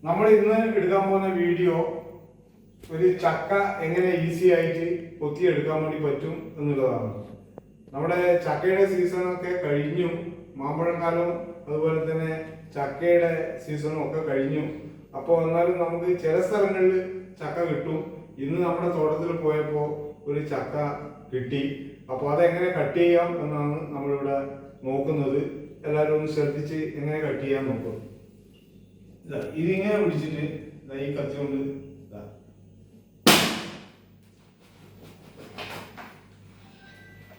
നമ്മൾ ഇന്ന് എടുക്കാൻ പോകുന്ന വീഡിയോ ഒരു ചക്ക എങ്ങനെ ഈസി ആയിട്ട് കൊത്തിയെടുക്കാൻ വേണ്ടി പറ്റും എന്നുള്ളതാണ്. നമ്മുടെ ചക്കയുടെ സീസണൊക്കെ കഴിഞ്ഞു, മാമ്പഴക്കാലം അതുപോലെ തന്നെ ചക്കയുടെ സീസണും ഒക്കെ കഴിഞ്ഞു. അപ്പോൾ എന്നാലും നമുക്ക് ചില സ്ഥലങ്ങളിൽ ചക്ക കിട്ടും. ഇന്ന് നമ്മുടെ തോട്ടത്തിൽ പോയപ്പോൾ ഒരു ചക്ക കിട്ടി. അപ്പോൾ അതെങ്ങനെ കട്ട് ചെയ്യാം എന്നാണ് നമ്മളിവിടെ നോക്കുന്നത്. എല്ലാവരും ഒന്ന് ശ്രദ്ധിച്ച് എങ്ങനെ കട്ട് ചെയ്യാൻ നോക്കും. ഇതിങ്ങനെ പിടിച്ചിട്ട് ഈ കത്തി കൊണ്ട്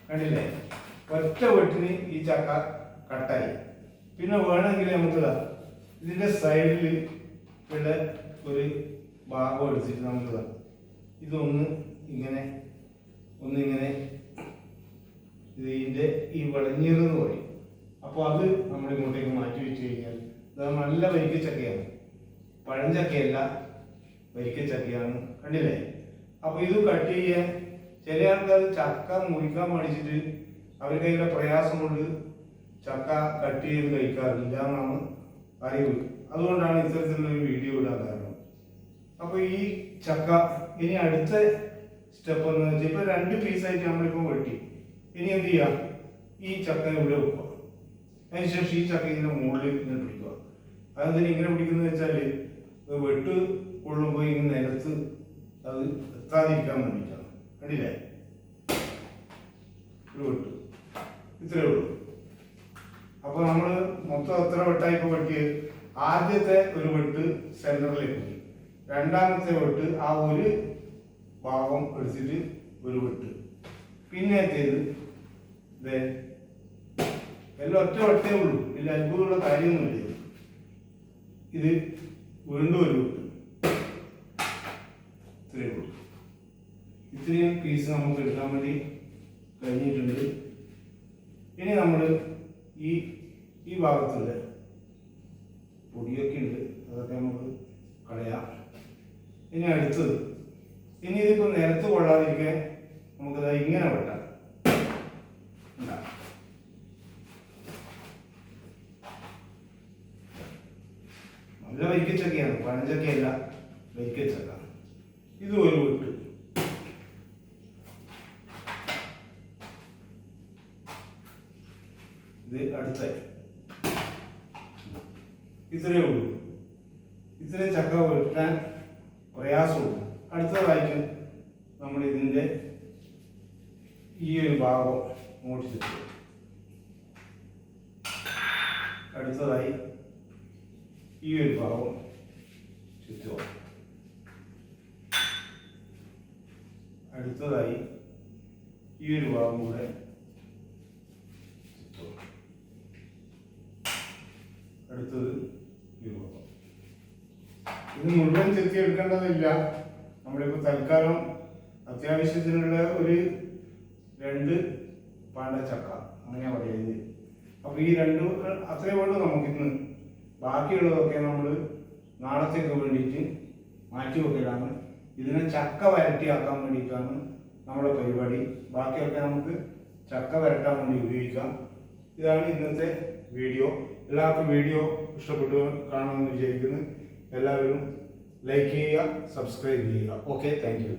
കണ്ടില്ലേ, ഒറ്റ വെട്ടിന് ഈ ചക്ക കട്ടായി. പിന്നെ വേണമെങ്കിൽ നമുക്ക് ഇതിന്റെ സൈഡിൽ ഉള്ള ഒരു ഭാഗം എടുത്തിട്ട് നമുക്ക് ഇതൊന്ന് ഇങ്ങനെ ഒന്നിങ്ങനെ ഇതിന്റെ ഈ വളഞ്ഞീറെന്ന് പറയും. അപ്പോൾ അത് നമ്മൾ ഇങ്ങോട്ടേക്ക് മാറ്റി വെച്ച് കഴിഞ്ഞാൽ ഇത് നല്ല വരിക്കച്ചക്കയാണ്, പഴഞ്ചക്കയല്ല, വരിക്കച്ചക്കയാണ്. കണ്ടില്ലേ? അപ്പോൾ ഇത് കട്ട് ചെയ്യാൻ ചില ആൾക്കാർ ചക്ക മുറിക്കാൻ പഠിച്ചിട്ട് അവർക്ക് അതിൻ്റെ പ്രയാസം കൊണ്ട് ചക്ക കട്ട് ചെയ്ത് കഴിക്കാറില്ല എന്നാണ് അറിവ്. അതുകൊണ്ടാണ് ഇത്തരത്തിലുള്ളൊരു വീഡിയോ ഇടാൻ കാരണം. അപ്പോൾ ഈ ചക്ക ഇനി അടുത്ത സ്റ്റെപ്പ് എന്ന് വെച്ചാൽ ഇപ്പോൾ 2 പീസായിട്ട് നമ്മളിപ്പോൾ വെട്ടി. ഇനി എന്ത് ചെയ്യുക, ഈ ചക്ക ഇവിടെ വെക്കുക. അതിനുശേഷം ഈ ചക്ക ഇതിൻ്റെ മുകളിൽ ഇങ്ങനെ പിടിക്കുക. അതെന്തിനാ ഇങ്ങനെ പിടിക്കുന്നത് വെച്ചാൽ വെട്ട് കൊള്ളുമ്പോൾ ഇങ്ങനെ നിലത്ത് അത് എത്താതിരിക്കാൻ വേണ്ടിയിട്ടാണ്. കണ്ടില്ലേ? ഒരു വെട്ട് ഇത്രയേ ഉള്ളൂ. അപ്പോൾ നമ്മൾ മൊത്തം എത്ര വെട്ടായിപ്പോൾ വെട്ടിയത്? ആദ്യത്തെ ഒരു വെട്ട് സെന്ററിലേക്ക് പോയി, രണ്ടാമത്തെ വെട്ട് ആ ഒരു ഭാഗം എടുത്തിട്ട് ഒരു വെട്ട്, പിന്നത്തേത് എല്ലാം ഒറ്റ വെട്ടേ ഉള്ളൂ. ഇതിൽ അത്ഭുതമുള്ള കാര്യമൊന്നുമില്ല. ഇത് വീണ്ടും ഒരു വെട്ട്, ഇത്രയേ ഉള്ളൂ. ഇത്രയും പീസ് നമുക്ക് എടുക്കാൻ വേണ്ടി കഴിഞ്ഞിട്ടുണ്ട്. ഇനി നമ്മൾ ഈ ഭാഗത്തുള്ള പൊടിയൊക്കെ ഉണ്ട്, അതൊക്കെ നമുക്ക് കളയാം. ഇനി അടുത്തത്, ഇനി ഇതിപ്പോൾ നിലത്ത് കൊള്ളാതിരിക്കാൻ നമുക്കത് ഇങ്ങനെ വെട്ടാം. നല്ല വരിക്കച്ചക്കയാണ്, പഴഞ്ചക്കയല്ല, വരിക്കച്ചക്ക. ഇത് ഒരു വെട്ട്. ഇത് അടുത്ത ഇത്രയേ ഉള്ളൂ. ഇത്രയും ചക്ക വെട്ടാൻ പ്രയാസമുള്ളൂ. അടുത്തതായിട്ട് നമ്മൾ ഇതിൻ്റെ ഈ ഒരു ഭാഗം അങ്ങോട്ട് ചുറ്റുക. അടുത്തതായി ഈ ഒരു ഭാഗം ചുറ്റുക. അടുത്തതായി ഈ ഒരു ഭാഗം കൂടെ ചുറ്റുക. അടുത്തത് ഈ ഭാഗം. ഇത് മുഴുവൻ ചെത്തി എടുക്കേണ്ടതില്ല. നമ്മളിപ്പോൾ തൽക്കാലം അത്യാവശ്യത്തിനുള്ള ഒരു 2 പാണ്ടച്ചക്ക അങ്ങനെയാ പറയുന്നത്. അപ്പോൾ ഈ 2 അത്രയും വേണ്ട നമുക്കിന്ന്. ബാക്കിയുള്ളതൊക്കെ നമ്മൾ നാളത്തേക്ക് വേണ്ടിയിട്ട് മാറ്റി വെക്കലാണ്. ഇതിനെ ചക്ക വരട്ടിയാക്കാൻ വേണ്ടിയിട്ടാണ് നമ്മുടെ പരിപാടി. ബാക്കിയൊക്കെ നമുക്ക് ചക്ക വരട്ടാൻ വേണ്ടി ഉപയോഗിക്കാം. ഇതാണ് ഇന്നത്തെ വീഡിയോ. എല്ലാവർക്കും വീഡിയോ ഇഷ്ടപ്പെട്ടു കാണുമെന്ന് വിചാരിക്കുന്നു. എല്ലാവരും ലൈക്ക് ചെയ്യുക, സബ്സ്ക്രൈബ് ചെയ്യുക. Okay, thank you.